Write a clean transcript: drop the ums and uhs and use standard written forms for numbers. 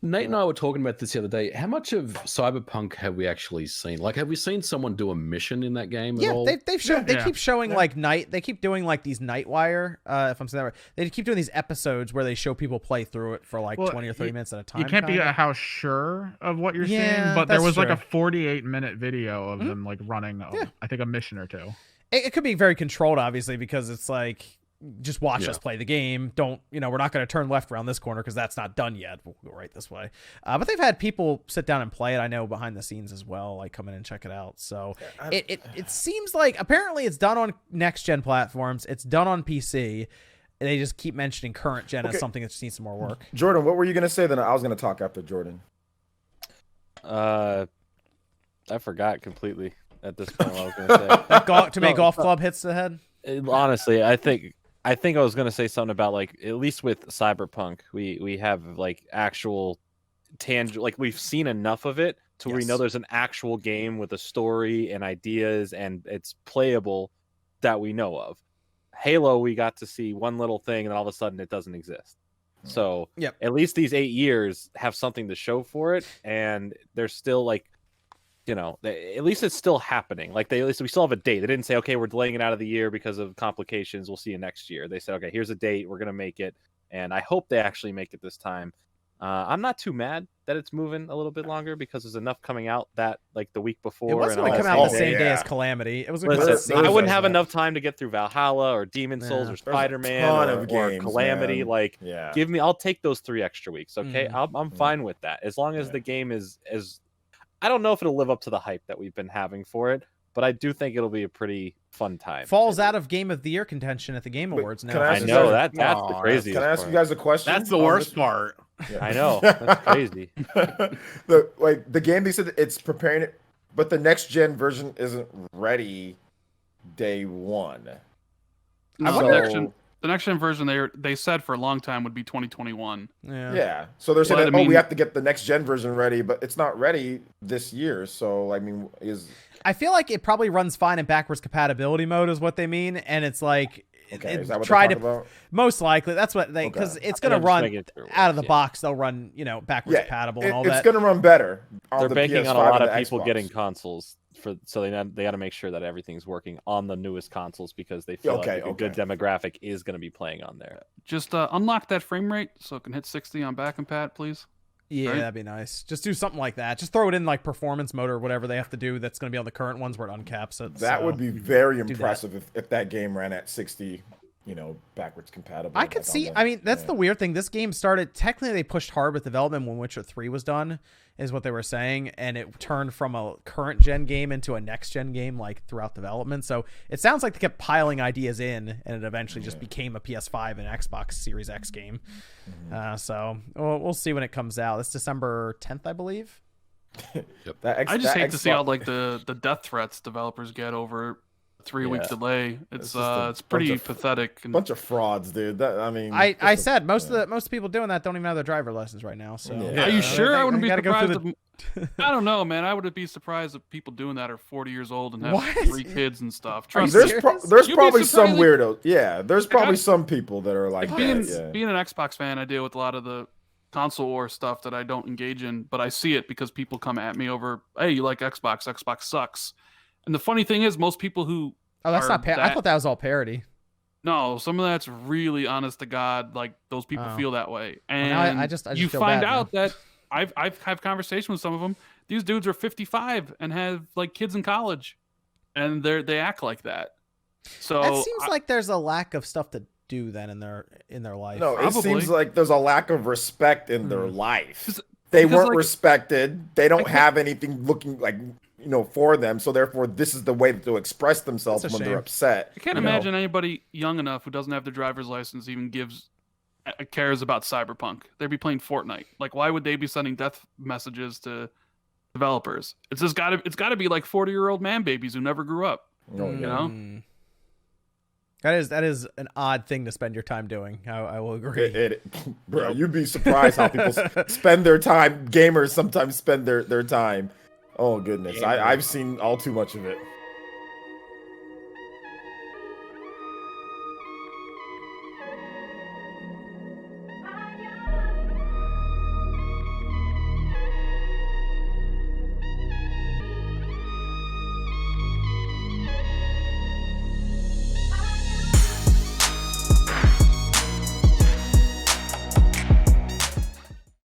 Nate and I were talking about this the other day. How much of Cyberpunk have we actually seen? Like, have we seen someone do a mission in that game at all? They've shown they keep showing like they keep doing like these Nightwire, if I'm saying that right. They keep doing these episodes where they show people play through it for like 20 or 30 minutes at a time. You can't be how sure of what you're seeing, but there was like a 48-minute video of them like running I think a mission or two. It could be very controlled, obviously, because it's like, just watch us play the game. Don't, we're not going to turn left around this corner because that's not done yet. We'll go right this way. But they've had people sit down and play it. I know behind the scenes as well, like come in and check it out. So it seems like apparently it's done on next gen platforms. It's done on PC. They just keep mentioning current gen as something that just needs some more work. Jordan, what were you going to say? Then I was going to talk after Jordan. I forgot completely at this point what I was going to say. That to make golf club hits the head? Honestly, I think I was gonna say something about like at least with Cyberpunk, we have like actual tangible, like we've seen enough of it to where we know there's an actual game with a story and ideas and it's playable that we know of. Halo, we got to see one little thing and all of a sudden it doesn't exist. So at least these 8 years have something to show for it, and there's still like, at least it's still happening. Like at least we still have a date. They didn't say, okay, we're delaying it out of the year because of complications. We'll see you next year. They said, okay, here's a date. We're going to make it. And I hope they actually make it this time. I'm not too mad that it's moving a little bit longer because there's enough coming out that like the week before. It wasn't going to come out the same day as Calamity. It was going to come out the same I wouldn't have enough time to get through Valhalla or Demon Souls or Spider-Man or Calamity. Man. Like, I'll take those 3 extra weeks. Okay. I'm fine with that. As long as the game is I don't know if it'll live up to the hype that we've been having for it, but I do think it'll be a pretty fun time. Falls out of Game of the Year contention at the Game Awards now. I know that's the craziest. Can I ask you guys a question? That's the worst part. Yeah. I know that's crazy. the game, they said it's preparing it, but the next gen version isn't ready day one. No, the next gen version they said for a long time would be 2021. Yeah. So they're saying we have to get the next gen version ready, but it's not ready this year. So I mean, I feel like it probably runs fine in backwards compatibility mode is what they mean, and it's like is that what they're talking about? Most likely that's what they because it's going to run out of the box. They'll run backwards compatible and all that. It's going to run better. They're banking on a lot of people getting consoles. So they got to make sure that everything's working on the newest consoles because they feel like a good demographic is going to be playing on there. Just unlock that frame rate so it can hit 60 on back and pat, please. Yeah, that'd be nice. Just do something like that. Just throw it in like performance mode or whatever they have to do. That's going to be on the current ones where it uncaps it. That would be very impressive if that game ran at 60. Backwards compatible. I could see. I mean, that's the weird thing. This game started. Technically, they pushed hard with development when Witcher 3 was done, is what they were saying, and it turned from a current gen game into a next gen game like throughout development. So it sounds like they kept piling ideas in, and it eventually just became a PS5 and Xbox Series X game. So we'll see when it comes out. It's December 10th, I believe. I just hate to see all like the death threats developers get over 3-week delay. It's pretty pathetic. Bunch of frauds, dude. I said most of the people doing that don't even have their driver license right now. So are you sure? I wouldn't be surprised. I don't know, man. I would be surprised if people doing that are 40 years old and have 3 kids and stuff. There's probably some weirdos. Yeah, there's probably some people that are like being an Xbox fan, I deal with a lot of the console war stuff that I don't engage in, but I see it because people come at me over, hey, you like Xbox? Xbox sucks. And the funny thing is, most people who that's not I thought that was all parody. No, some of that's really honest to God. Like those people feel that way, and I just you feel find bad, out that I've had conversations with some of them. These dudes are 55 and have like kids in college, and they act like that. So it seems like there's a lack of stuff to do then in their life. No, it seems like there's a lack of respect in their life. They weren't respected. They don't have anything looking like for them. So therefore, this is the way to express themselves when they're upset. I can't imagine anybody young enough who doesn't have their driver's license even cares about Cyberpunk. They'd be playing Fortnite. Like, why would they be sending death messages to developers? It's got to be like 40-year-old man babies who never grew up. That is an odd thing to spend your time doing. I will agree. Bro, you'd be surprised how people spend their time. Gamers sometimes spend their time. Oh, goodness. I've seen all too much of it.